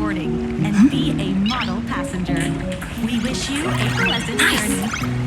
boarding and be a model passenger. We wish you a pleasant journey.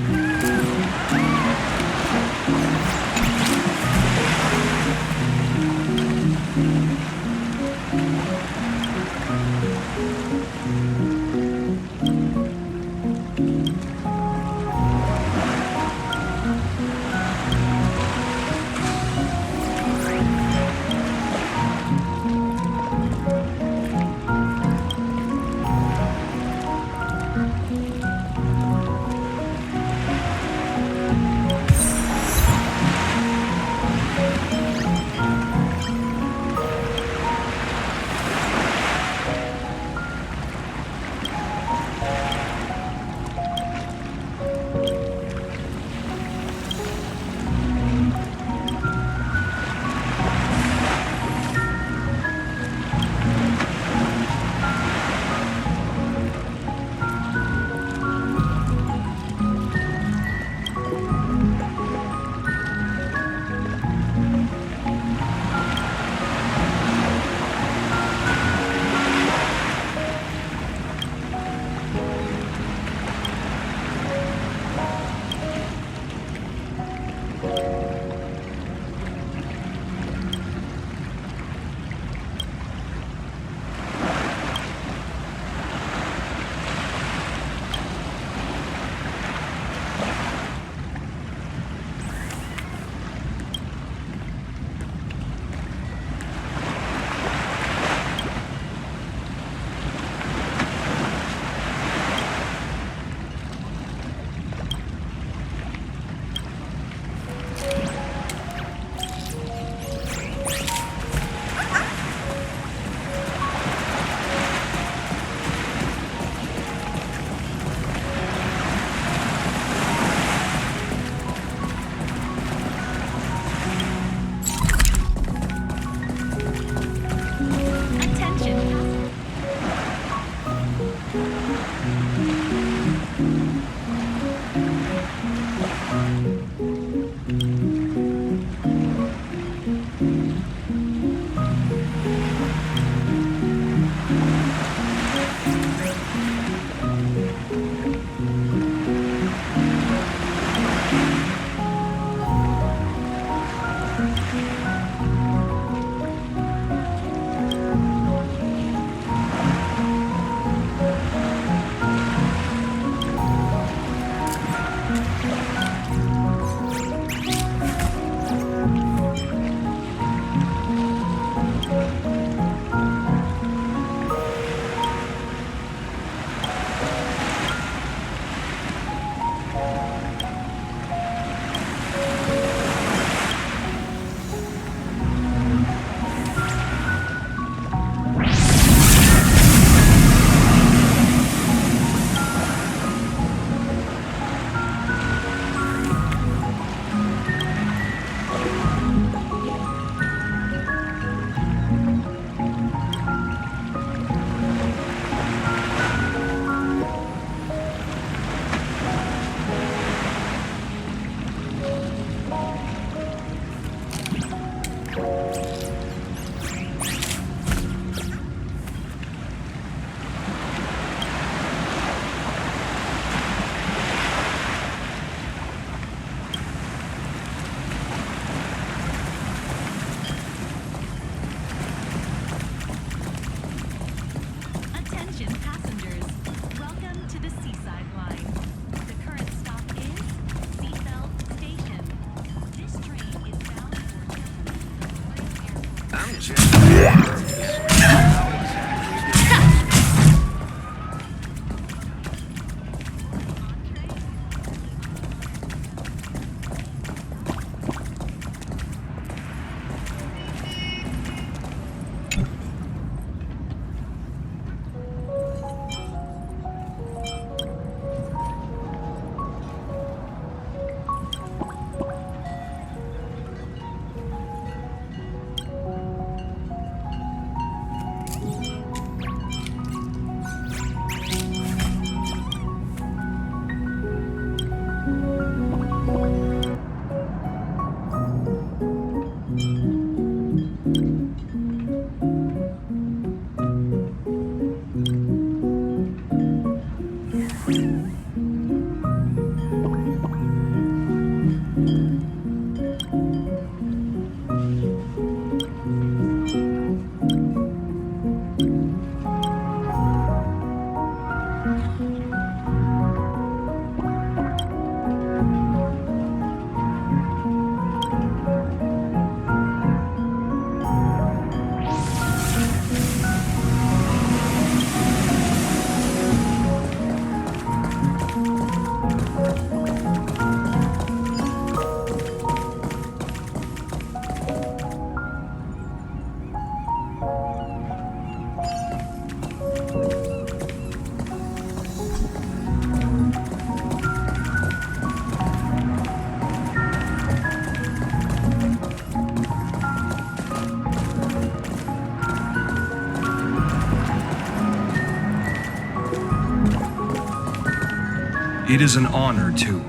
It is an honor to,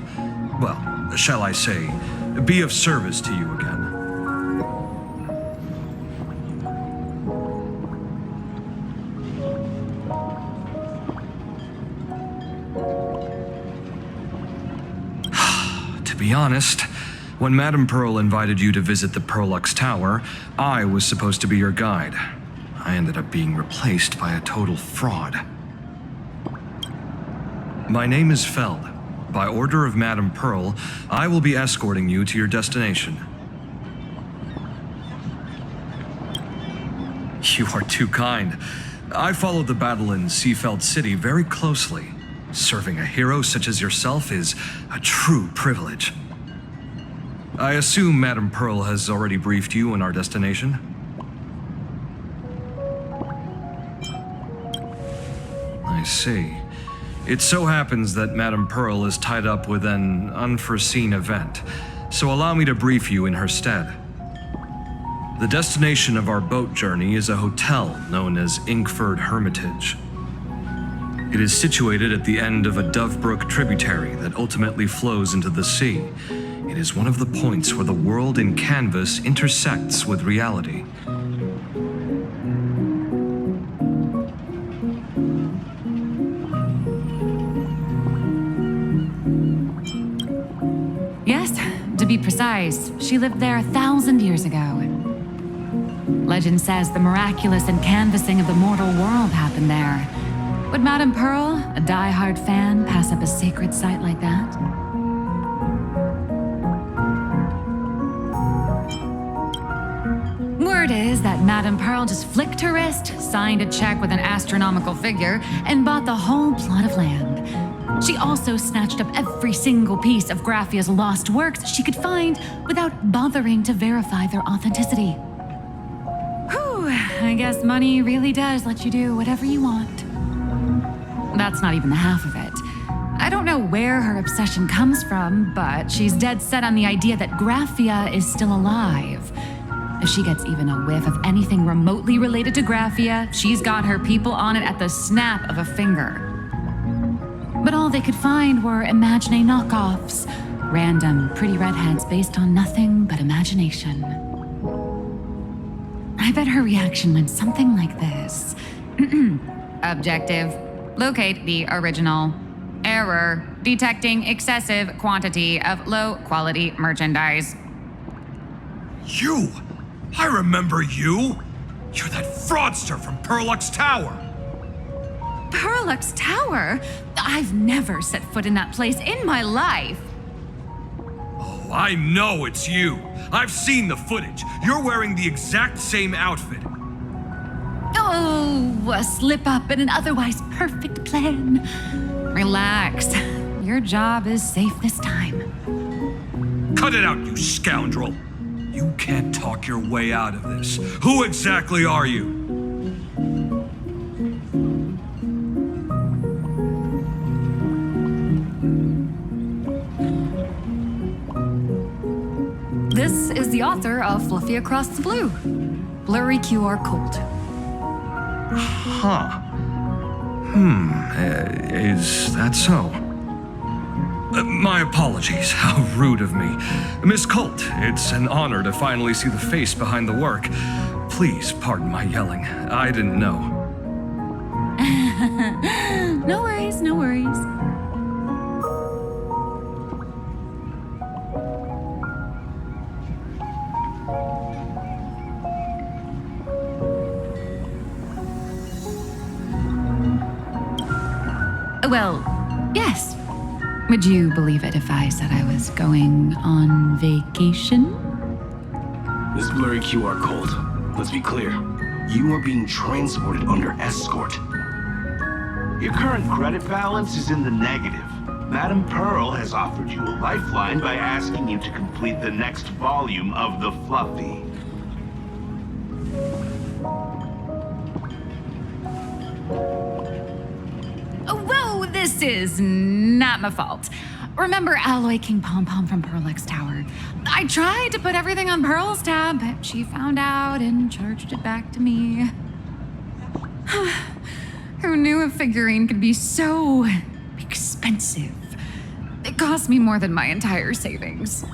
well, shall I say, be of service to you again. To be honest, when Madame Pearl invited you to visit the Perlux Tower, I was supposed to be your guide. I ended up being replaced by a total fraud. My name is Feld. By order of Madame Pearl, I will be escorting you to your destination. You are too kind. I followed the battle in Seafeld City very closely. Serving a hero such as yourself is a true privilege. I assume Madame Pearl has already briefed you on our destination? I see. It so happens that Madame Pearl is tied up with an unforeseen event, so allow me to brief you in her stead. The destination of our boat journey is a hotel known as Inkford Hermitage. It is situated at the end of a Dovebrook tributary that ultimately flows into the sea. It is one of the points where the world in canvas intersects with reality. Yes, to be precise, she lived there 1,000 years ago. Legend says the miraculous encanvassing of the mortal world happened there. Would Madame Pearl, a die-hard fan, pass up a sacred site like that? Word is that Madame Pearl just flicked her wrist, signed a check with an astronomical figure, and bought the whole plot of land. She also snatched up every single piece of Graphia's lost works she could find without bothering to verify their authenticity. Whew, I guess money really does let you do whatever you want. That's not even the half of it. I don't know where her obsession comes from, but she's dead set on the idea that Graphia is still alive. If she gets even a whiff of anything remotely related to Graphia, she's got her people on it at the snap of a finger. But all they could find were Imaginé knockoffs, random pretty redheads based on nothing but imagination. I bet her reaction went something like this. Objective. Locate the original. Error. Detecting excessive quantity of low-quality merchandise. You! I remember you! You're that fraudster from Perlux Tower! Perlux Tower? I've never set foot in that place in my life. Oh, I know it's you! I've seen the footage. You're wearing the exact same outfit. Oh, a slip-up in an otherwise perfect plan. Relax. Your job is safe this time. Cut it out, you scoundrel! You can't talk your way out of this. Who exactly are you? This is the author of Fluffy Across the Blue. Blurry QR code. Huh. Is that so? My apologies. How rude of me. Miss Colt, it's an honor to finally see the face behind the work. Please pardon my yelling. I didn't know. No worries, no worries. Well, yes. Would you believe it if I said I was going on vacation? This blurry QR code. Let's be clear. You are being transported under escort. Your current credit balance is in the negative. Madame Pearl has offered you a lifeline by asking you to complete the next volume of the Fluffy. Whoa, this is not my fault. Remember Alloy King Pom Pom from Perlux Tower? I tried to put everything on Pearl's tab, but she found out and charged it back to me. Who knew a figurine could be so expensive? It cost me more than my entire savings.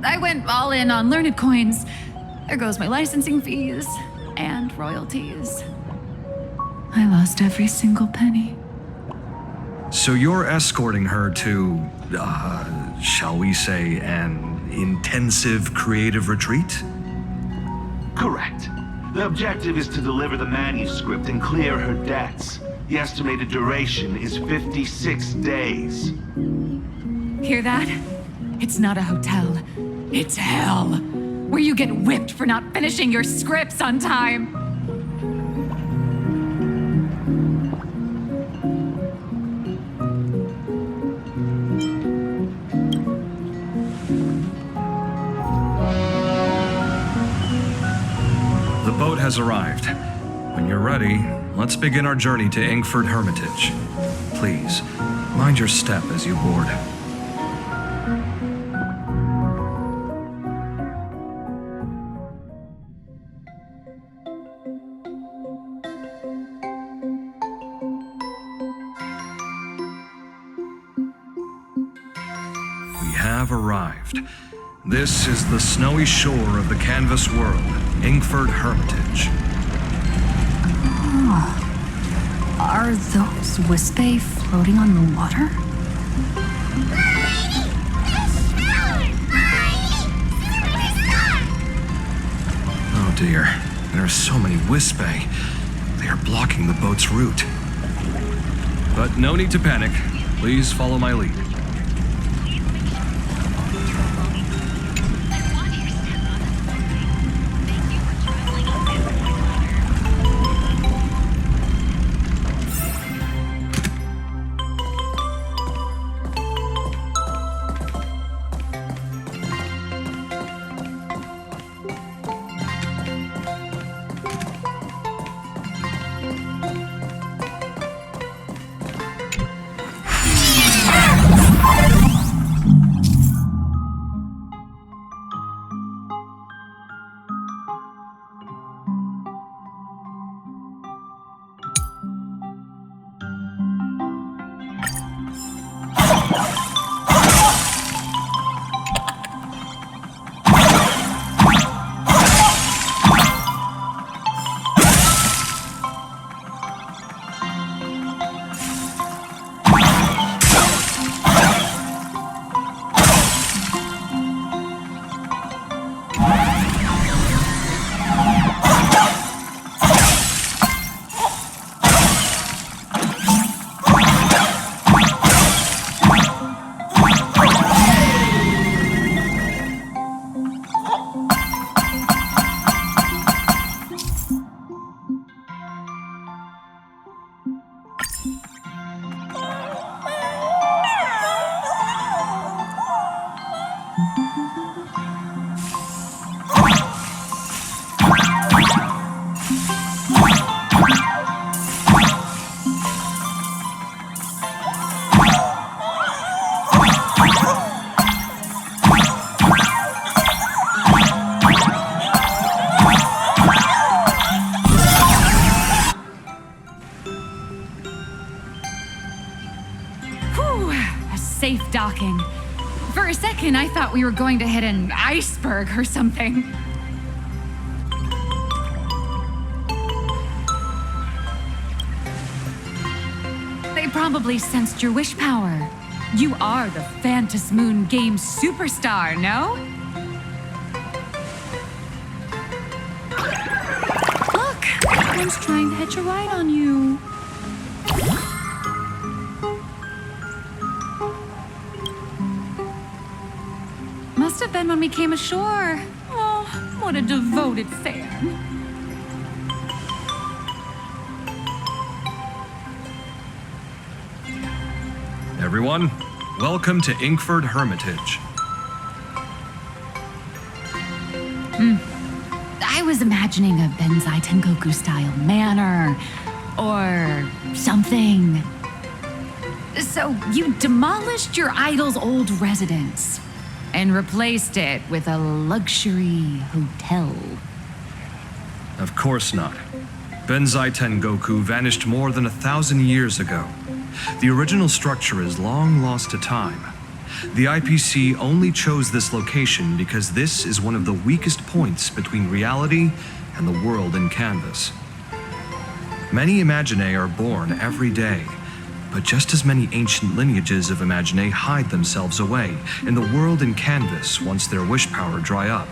I went all in on learned coins. There goes my licensing fees and royalties. I lost every single penny. So you're escorting her to, shall we say, an intensive creative retreat? Correct. The objective is to deliver the manuscript and clear her debts. The estimated duration is 56 days. Hear that? It's not a hotel. It's hell. Where you get whipped for not finishing your scripts on time. The boat has arrived. When you're ready, let's begin our journey to Inkford Hermitage. Please, mind your step as you board. We have arrived. This is the snowy shore of the canvas world, Inkford Hermitage. Are those Wispae floating on the water? Oh dear, there are so many Wispae. They are blocking the boat's route. But no need to panic. Please follow my lead. Safe docking. For a second, I thought we were going to hit an iceberg or something. They probably sensed your wish power. You are the Phantas Moon game superstar, no? Look, everyone's trying to hitch a ride on you. Must have been when we came ashore. Oh, what a devoted fan. Everyone, welcome to Inkford Hermitage. I was imagining a Benzai Tengoku style manor or something. So you demolished your idol's old residence and replaced it with a luxury hotel. Of course not. Benzai Tengoku vanished more than 1,000 years ago. The original structure is long lost to time. The IPC only chose this location because this is one of the weakest points between reality and the world in Canvas. Many Imaginae are born every day, but just as many ancient lineages of Imaginae hide themselves away in the world in Canvas once their wish power dry up,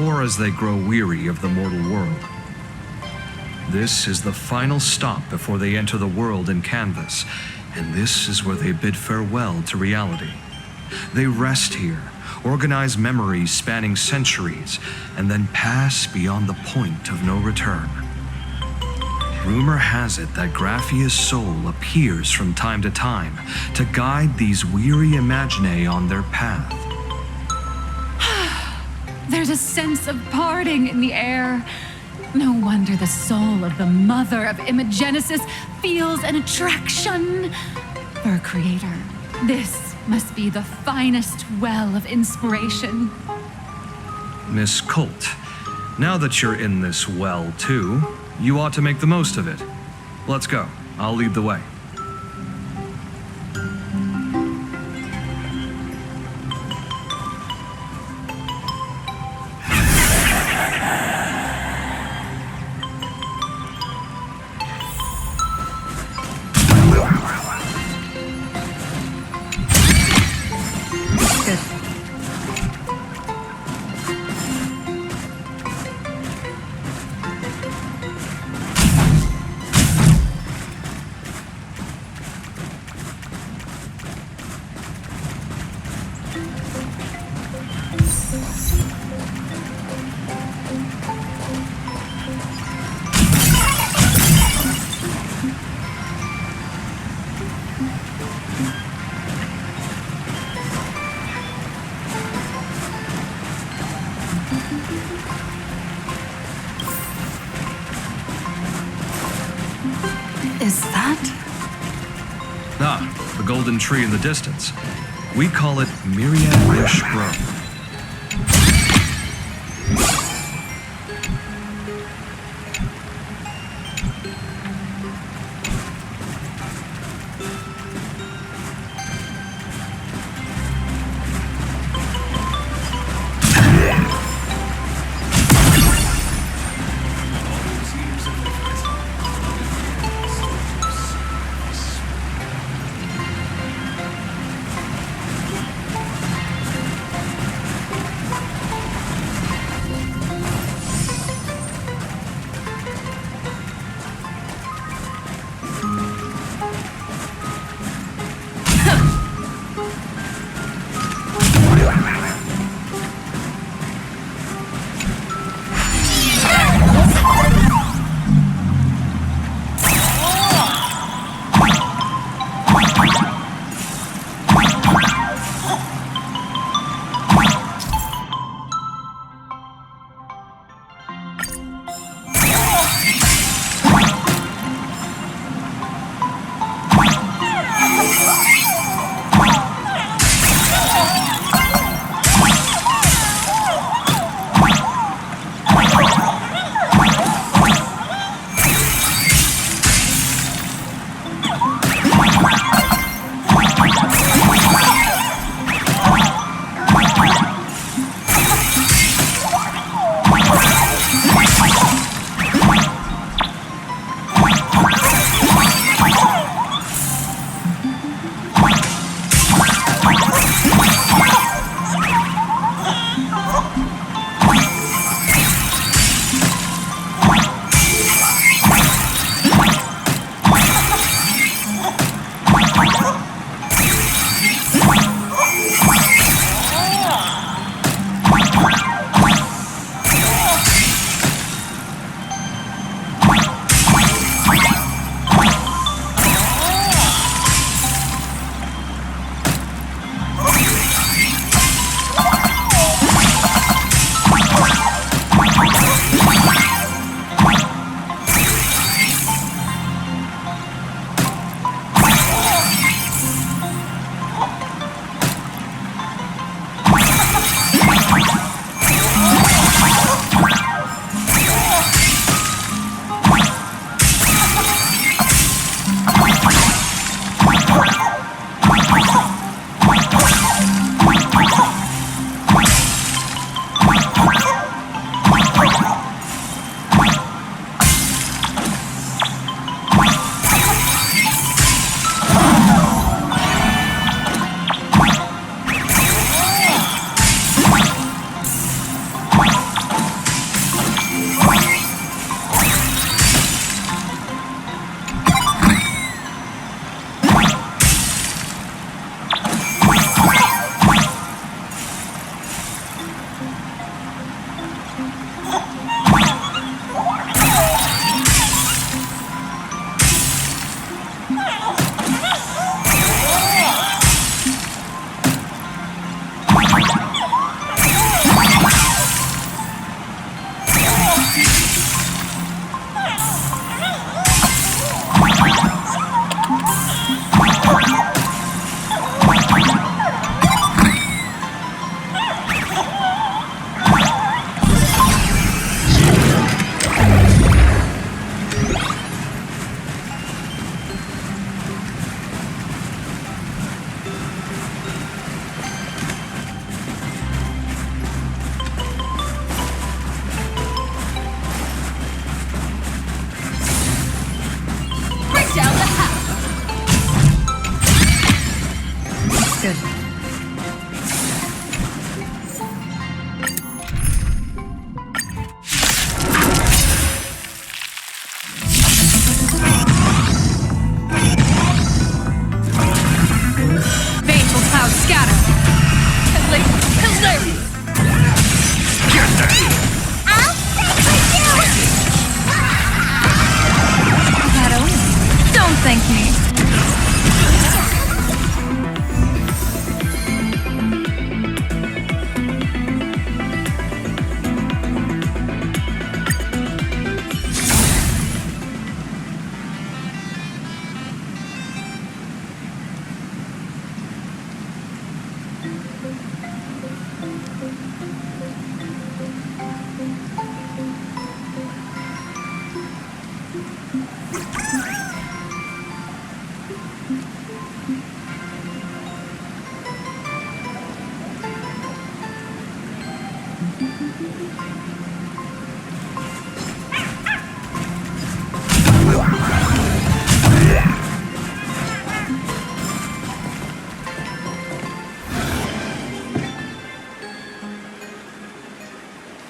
or as they grow weary of the mortal world. This is the final stop before they enter the world in Canvas, and this is where they bid farewell to reality. They rest here, organize memories spanning centuries, and then pass beyond the point of no return. Rumor has it that Graphia's soul appears from time to time to guide these weary Imaginae on their path. There's a sense of parting in the air. No wonder the soul of the mother of Imagenesis feels an attraction for a creator. This must be the finest well of inspiration. Miss Colt, now that you're in this well too, you ought to make the most of it. Let's go. I'll lead the way. Is that? Ah, the golden tree in the distance. We call it Myriad Wish Grove.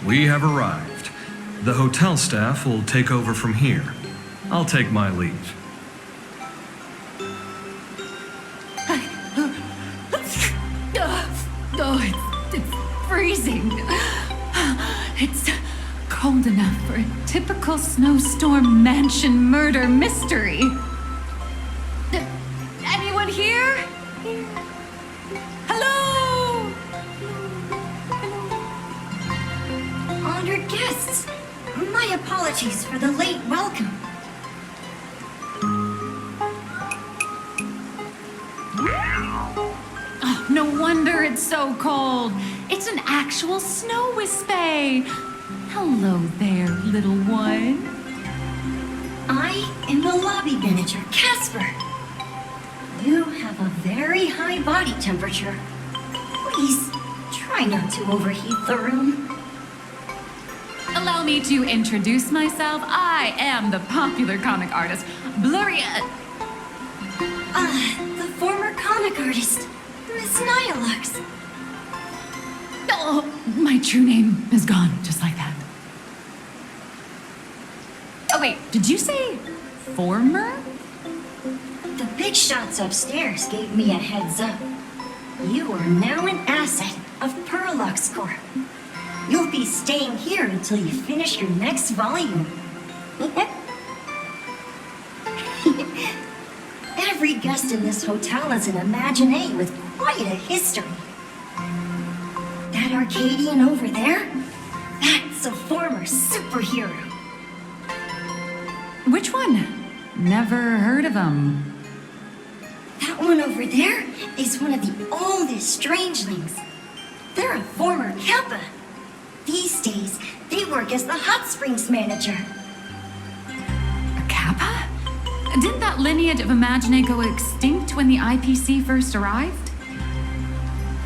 We have arrived. The hotel staff will take over from here. I'll take my leave. Oh, it's freezing. It's cold enough for a typical snowstorm mansion murder mystery. Anyone here? Hello? Honored guests, my apologies for the late welcome. Oh, no wonder it's so cold. It's an actual snow wispay. Hello there, little one. I am the lobby manager, Casper. You have a very high body temperature. Please, try not to overheat the room. Allow me to introduce myself. I am the popular comic artist, Blurry... The former comic artist, Miss Nihilux. Oh, my true name is gone, just like that. Oh, wait, did you say former? The big shots upstairs gave me a heads up. You are now an asset of Perlux Corp. You'll be staying here until you finish your next volume. Every guest in this hotel is an Imaginee with quite a history. That Arcadian over there? That's a former superhero. Which one? Never heard of them. That one over there is one of the oldest strangelings. They're a former Kappa. These days, they work as the hot springs manager. A Kappa? Didn't that lineage of Imaginee go extinct when the IPC first arrived?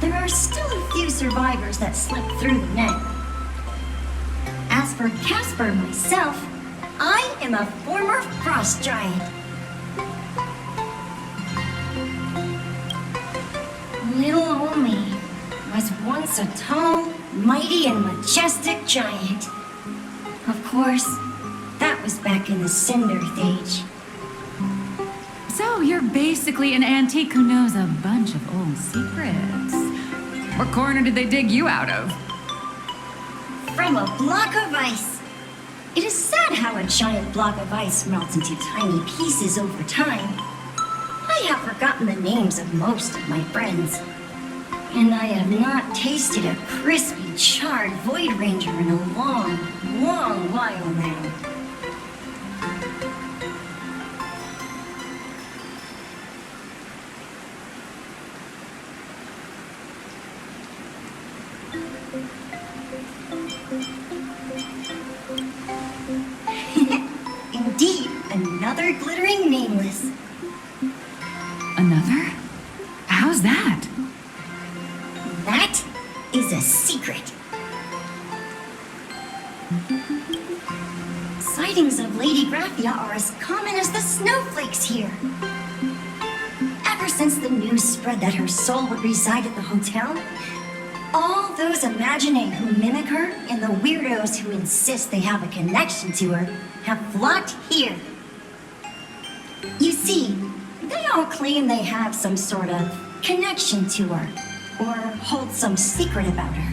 There are still a few survivors that slipped through the net. for Casper myself, I am a former frost giant. Little old me was once a tall, mighty, and majestic giant. Of course, that was back in the Cinder Age. So you're basically an antique who knows a bunch of old secrets. What corner did they dig you out of? From a block of ice. It is sad how a giant block of ice melts into tiny pieces over time. I have forgotten the names of most of my friends. And I have not tasted a crispy, charred Void Ranger in a long, long while now. Indeed, another glittering nameless. Another? How's that? That is a secret. Sightings of Lady Graphia are as common as the snowflakes here. Ever since the news spread that her soul would reside at the hotel, all those Imaginate who mimic her and the weirdos who insist they have a connection to her have flocked here. You see, they all claim they have some sort of connection to her, or hold some secret about her.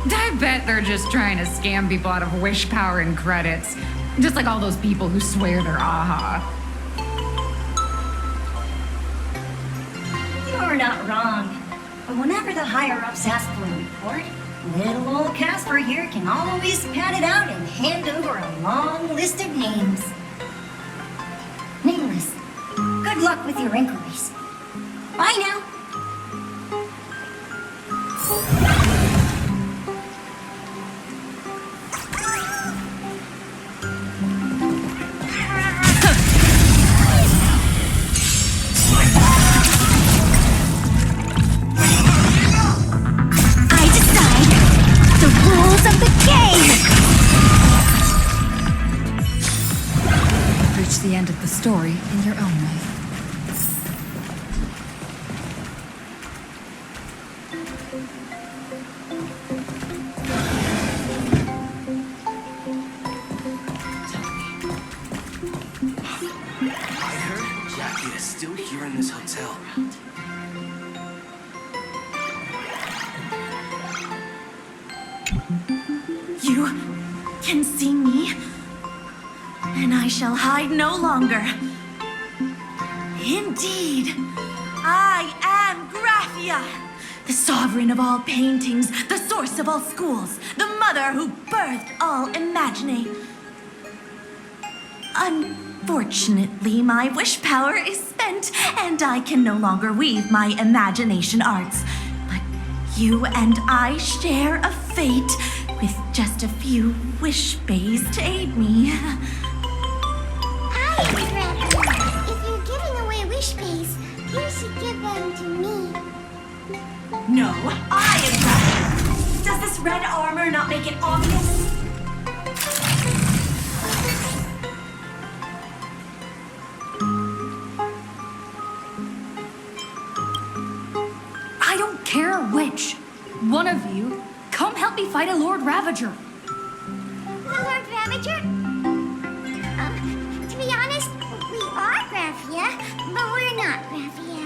I bet they're just trying to scam people out of wish power and credits. Just like all those people who swear they're AHA. You're not wrong. But whenever the higher-ups ask for a report, little old Casper here can always pad it out and hand over a long list of names. Nameless, good luck with your inquiries. Bye now. I decide the rules of the game! Reach the end of the story in your own way. I heard Jackie is still here in this hotel. You can see me, and I shall hide no longer. Indeed, I am Graphia, the sovereign of all paintings, the source of all schools, the mother who birthed all Imaginate. Unfortunately, my wish power is spent, and I can no longer weave my imagination arts. But you and I share a fate, with just a few wish bays to aid me. I am Graphia. If you're giving away wish bays, you should give them to me. No, I am Graphia. Does this red armor not make it obvious? I don't care which. One of you, come help me fight a Lord Ravager. The Lord Ravager? To be honest, we are Graphia, but we're not Graphia.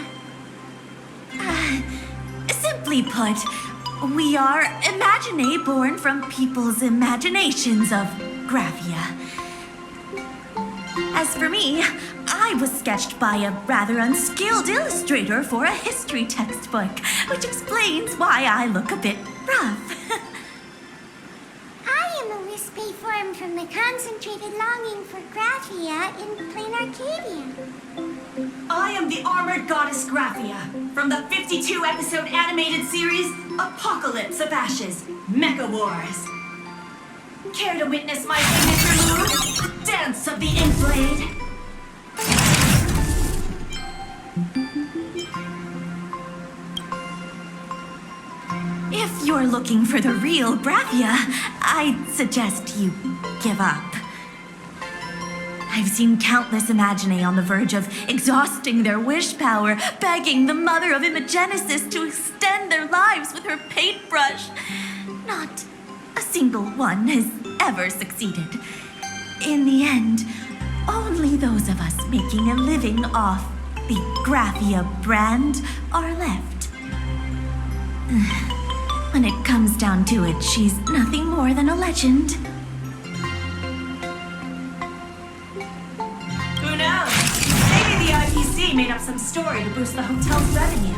Simply put, we are Imaginate born from people's imaginations of Graphia. As for me, I was sketched by a rather unskilled illustrator for a history textbook, which explains why I look a bit rough. I am a wispy form from the concentrated longing for Graphia in plain Arcadia. I am the armored goddess Graphia from the 52-episode animated series Apocalypse of Ashes, Mecha Wars. Care to witness my signature move, Dance of the Inkblade? If you're looking for the real Graphia, I'd suggest you give up. I've seen countless Imaginae on the verge of exhausting their wish power, begging the mother of Imagenesis to extend their lives with her paintbrush. Not a single one has ever succeeded. In the end, only those of us making a living off the Graphia brand are left. When it comes down to it, she's nothing more than a legend. Who knows? Maybe the IPC made up some story to boost the hotel's revenue.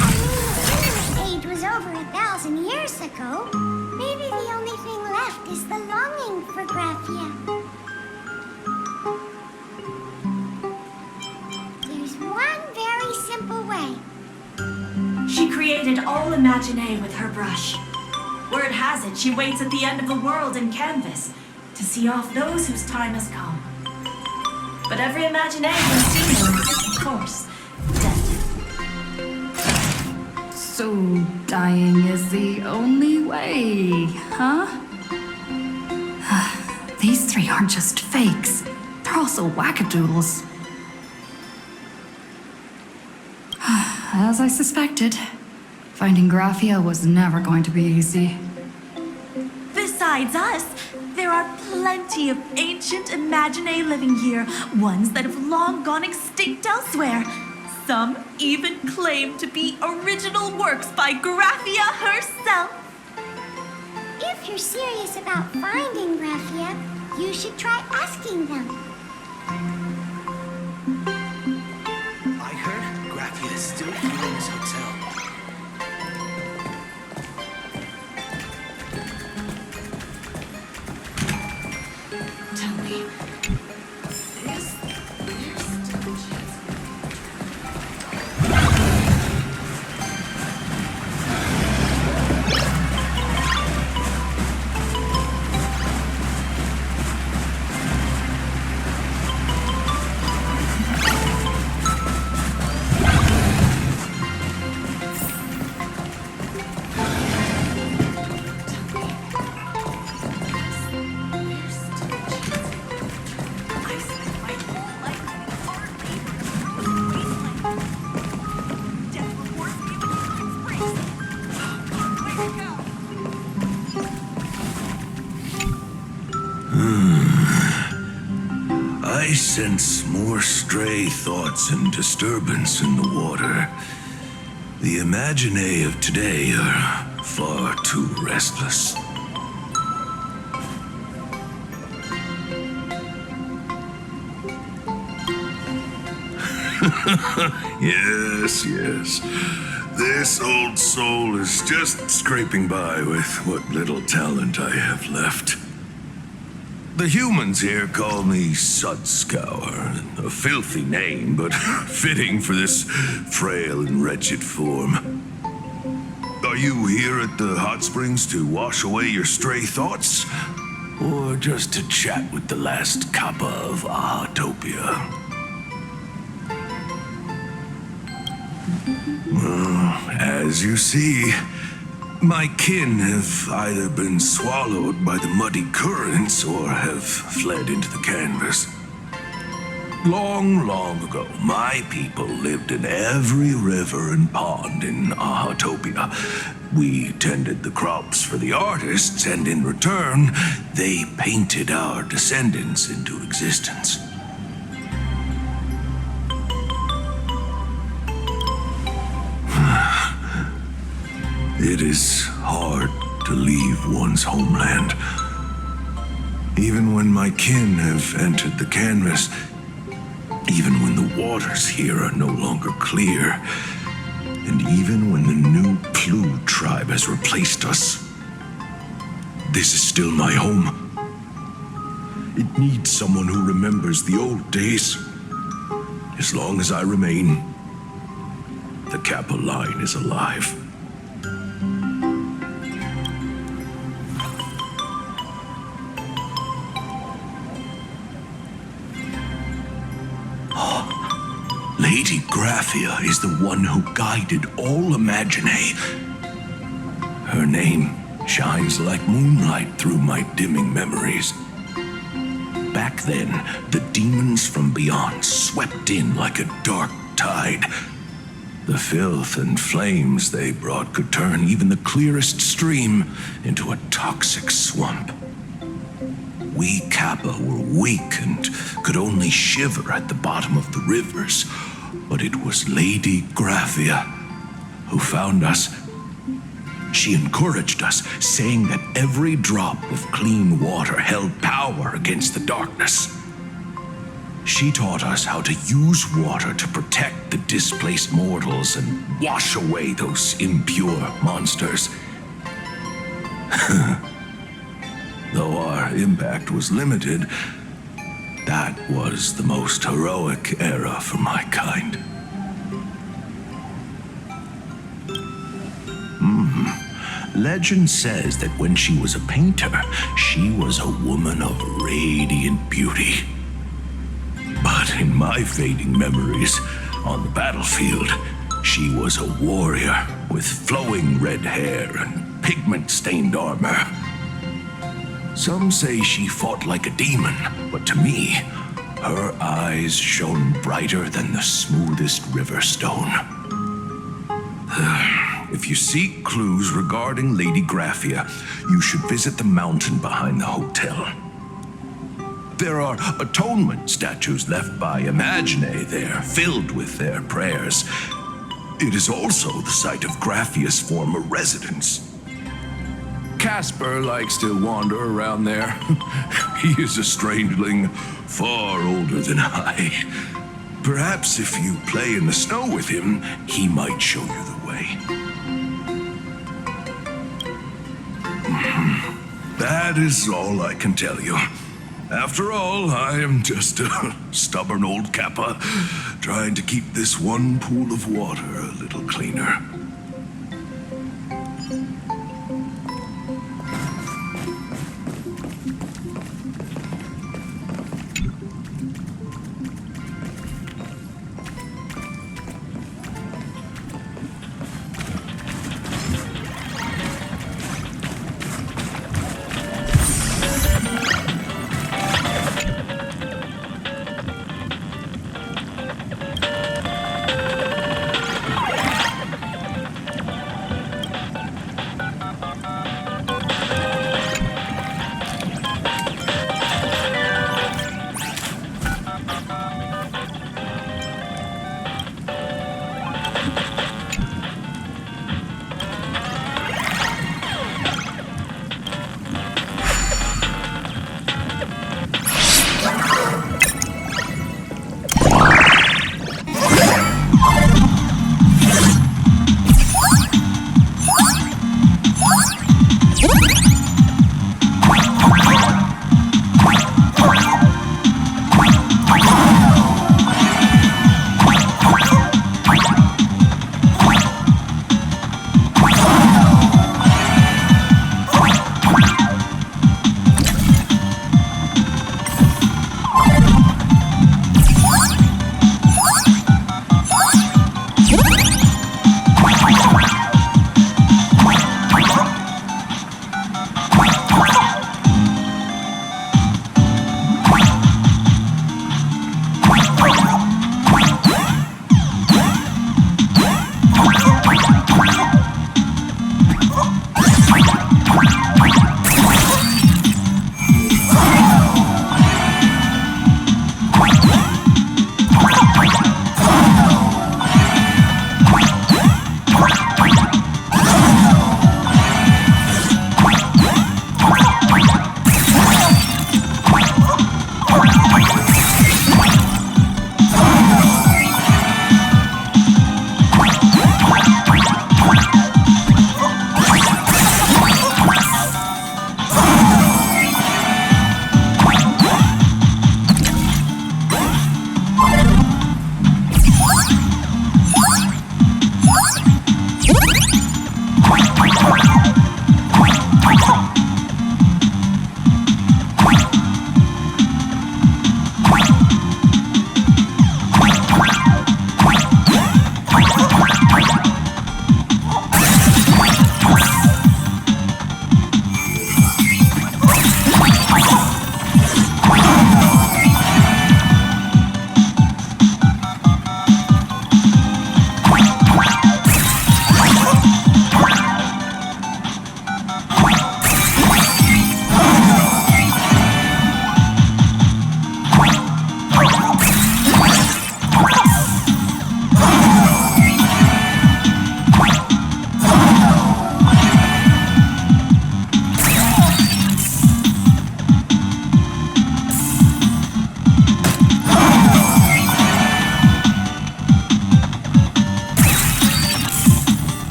I mean, the internet age was over 1,000 years ago. Maybe the only thing left is the longing for Graphia. There's one very simple way. She created all Imaginae with her brush. Word has it, she waits at the end of the world in canvas to see off those whose time has come. But every Imaginae has seen her, of course, dead. So dying is the only way, huh? These three aren't just fakes. They're also wackadoodles. As I suspected, finding Graphia was never going to be easy. Besides us, there are plenty of ancient Imaginae living here, ones that have long gone extinct elsewhere. Some even claim to be original works by Graphia herself. If you're serious about finding Graphia, you should try asking them. I heard Graphia is still here in this hotel. Tell me, is there still a chance? I sense more stray thoughts and disturbance in the water. The Imaginae of today are far too restless. Yes. This old soul is just scraping by with what little talent I have left. The humans here call me Sudscour, a filthy name, but fitting for this frail and wretched form. Are you here at the hot springs to wash away your stray thoughts? Or just to chat with the last kappa of Ahatopia? As you see, my kin have either been swallowed by the muddy currents or have fled into the canvas. Long, long ago, my people lived in every river and pond in Ahatopia. We tended the crops for the artists, and in return, they painted our descendants into existence. It is hard to leave one's homeland. Even when my kin have entered the canvas, even when the waters here are no longer clear, and even when the new Plu tribe has replaced us, this is still my home. It needs someone who remembers the old days. As long as I remain, the Kappa line is alive. Lady Graphia is the one who guided all Imaginae. Her name shines like moonlight through my dimming memories. Back then, the demons from beyond swept in like a dark tide. The filth and flames they brought could turn even the clearest stream into a toxic swamp. We Kappa were weak and could only shiver at the bottom of the rivers, but it was Lady Graphia who found us. She encouraged us, saying that every drop of clean water held power against the darkness. She taught us how to use water to protect the displaced mortals and wash away those impure monsters. Though our impact was limited, that was the most heroic era for my kind. Legend says that when she was a painter, she was a woman of radiant beauty. But in my fading memories, on the battlefield, she was a warrior with flowing red hair and pigment-stained armor. Some say she fought like a demon, but to me, her eyes shone brighter than the smoothest river stone. If you seek clues regarding Lady Graphia, you should visit the mountain behind the hotel. There are atonement statues left by Imagine there, filled with their prayers. It is also the site of Graphia's former residence. Casper likes to wander around there. He is a strangeling far older than I. Perhaps if you play in the snow with him, he might show you the way. That is all I can tell you. After all, I am just a stubborn old Kappa, trying to keep this one pool of water a little cleaner.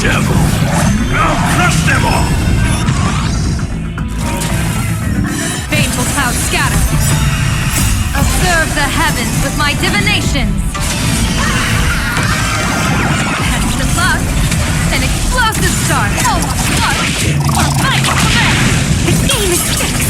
devil! I'll crush them all! Baneful clouds scatter. Observe the heavens with my divinations. Hence the cloud. An explosive start. Almost close. Or fight command. The game is fixed.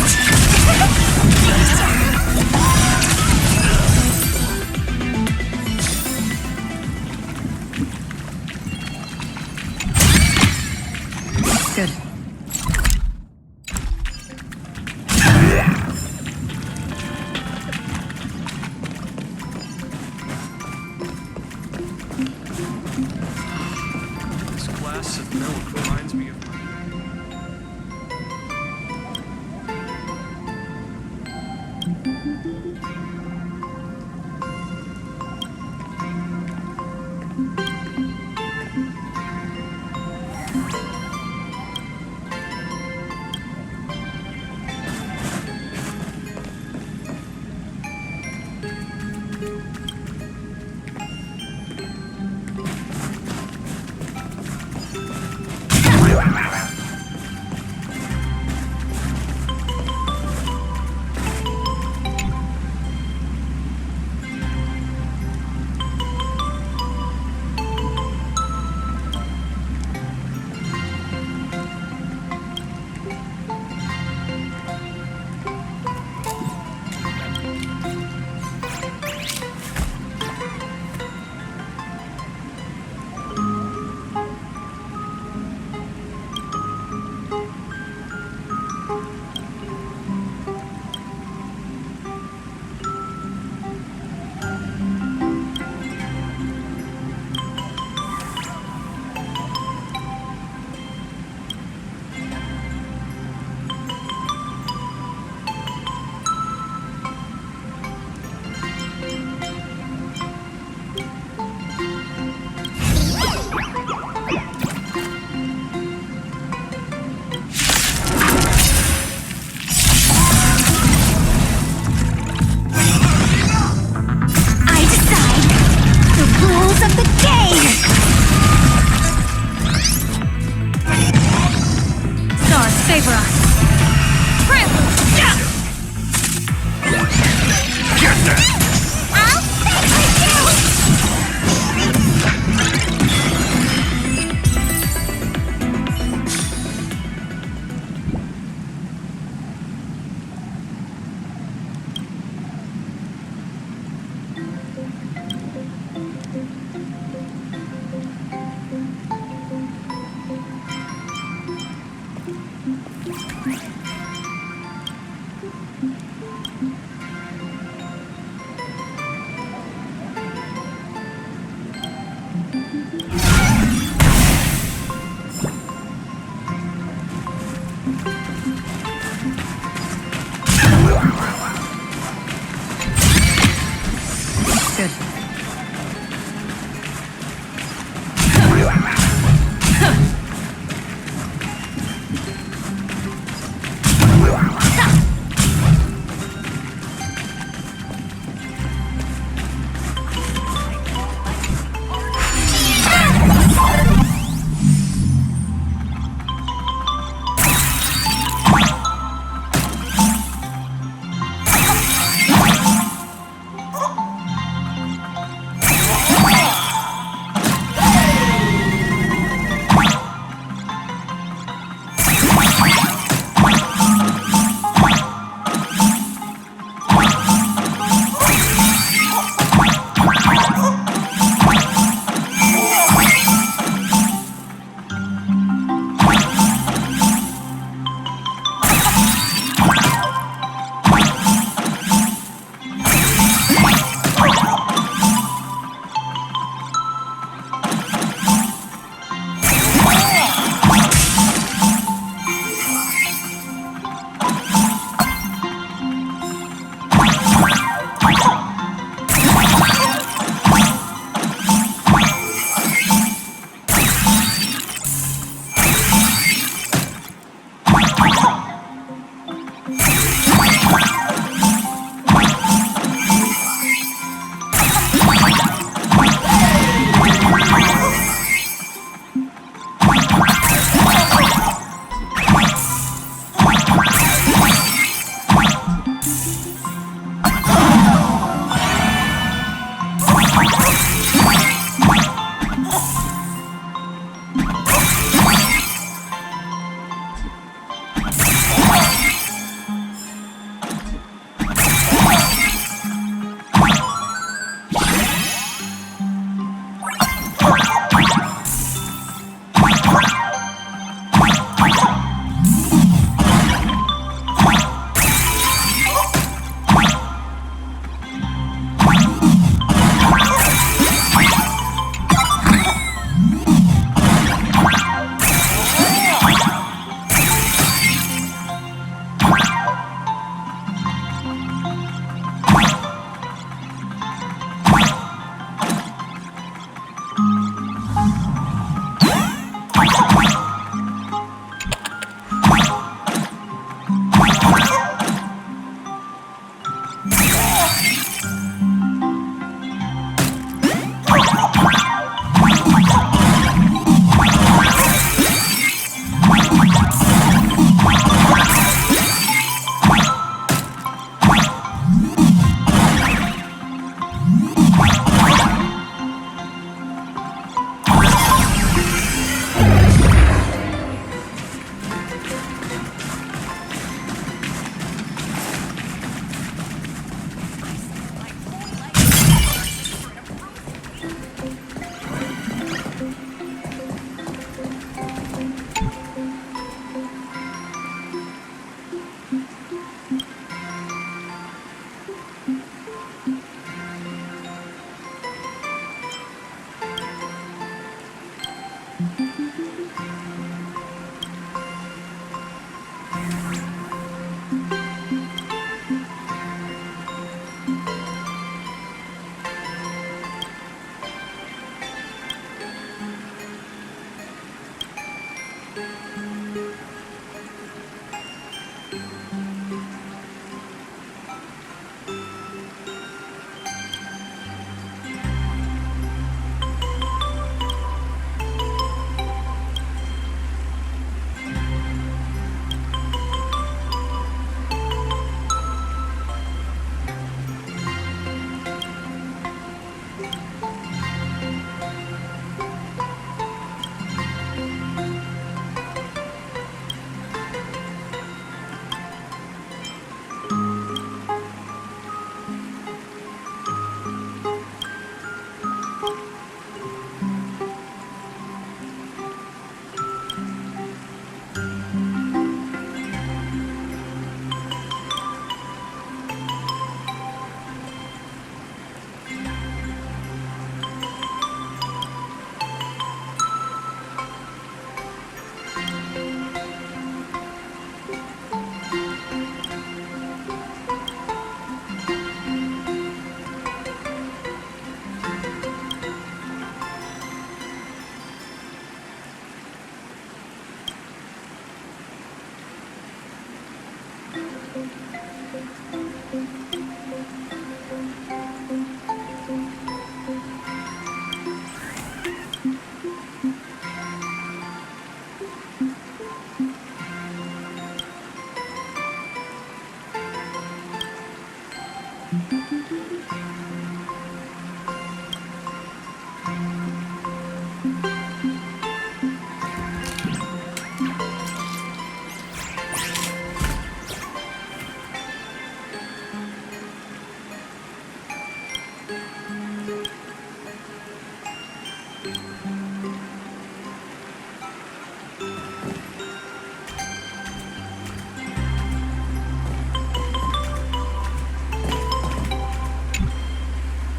Good. This glass of milk reminds me of Well,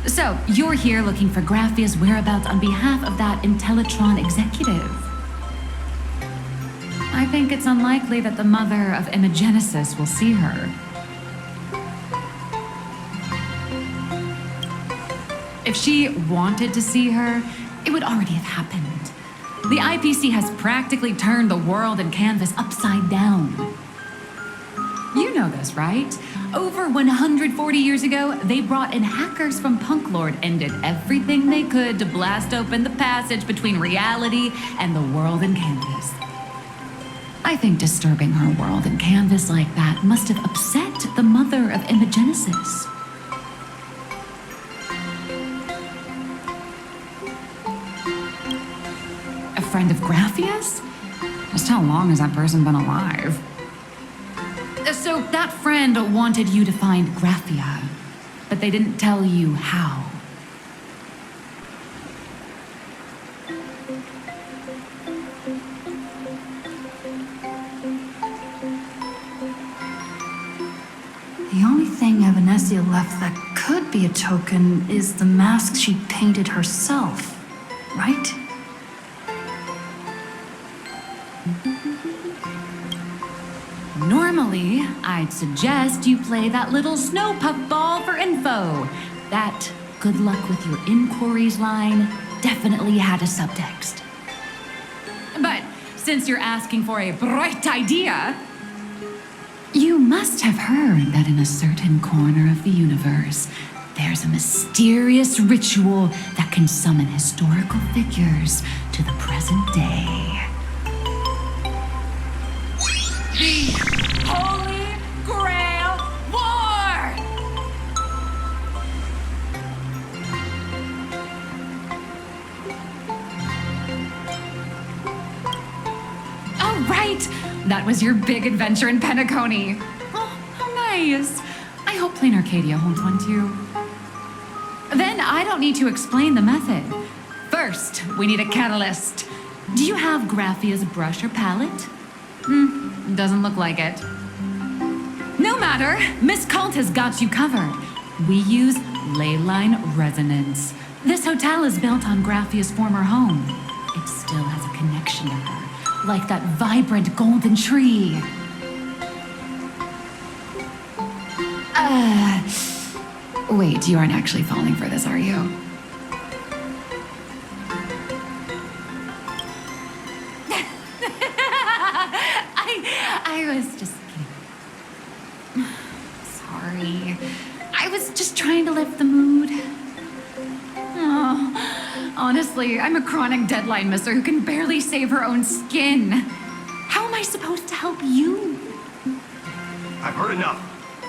So, you're here looking for Graphia's whereabouts on behalf of that Intellitron executive. I think it's unlikely that the mother of Imogenesis will see her. If she wanted to see her, it would already have happened. The IPC has practically turned the world and canvas upside down. You know this, right? Over 140 years ago, they brought in hackers from Punklord and did everything they could to blast open the passage between reality and the world in canvas. I think disturbing her world in canvas like that must have upset the mother of Imogenesis. A friend of Graphia's? Just how long has that person been alive? So that friend wanted you to find Graphia, but they didn't tell you how. The only thing Evanessia left that could be a token is the mask she painted herself, right? Normally, I'd suggest you play that little snow puff ball for info. That good luck with your inquiries line definitely had a subtext. But since you're asking for a bright idea, you must have heard that in a certain corner of the universe, there's a mysterious ritual that can summon historical figures to the present day. The Holy Grail War! Oh, right! That was your big adventure in Penacony. Oh, how nice. I hope Plain Arcadia holds one too. Then I don't need to explain the method. First, we need a catalyst. Do you have Graphia's brush or palette? Doesn't look like it. No matter, Miss Cult has got you covered. We use ley line resonance. This hotel is built on Graphia's former home. It still has a connection to her, like that vibrant golden tree. Wait, you aren't actually falling for this, are you? I was just kidding. Sorry. I was just trying to lift the mood. Oh, honestly, I'm a chronic deadline misser who can barely save her own skin. How am I supposed to help you? I've heard enough.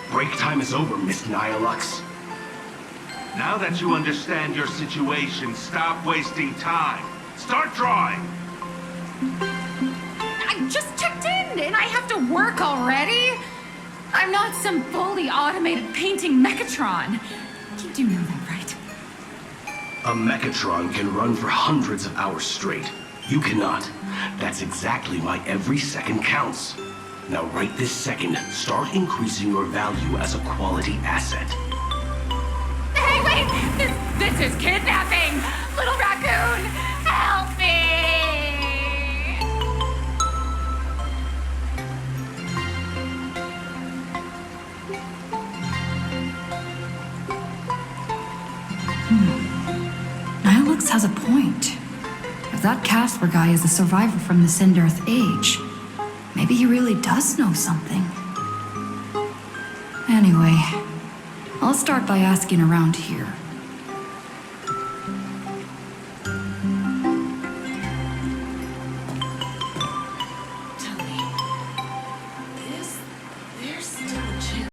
Break time is over, Miss Nihilux. Now that you understand your situation, stop wasting time. Start drawing! I just checked in and I have to work already? I'm not some fully automated painting Mechatron. You do know that, right? A Mechatron can run for hundreds of hours straight. You cannot. That's exactly why every second counts. Now right this second, start increasing your value as a quality asset. Hey, wait! This is kidnapping! Little raccoon, help me! Nihilux has a point. If that Casper guy is a survivor from the Sindarth age, maybe he really does know something. Anyway, I'll start by asking around here.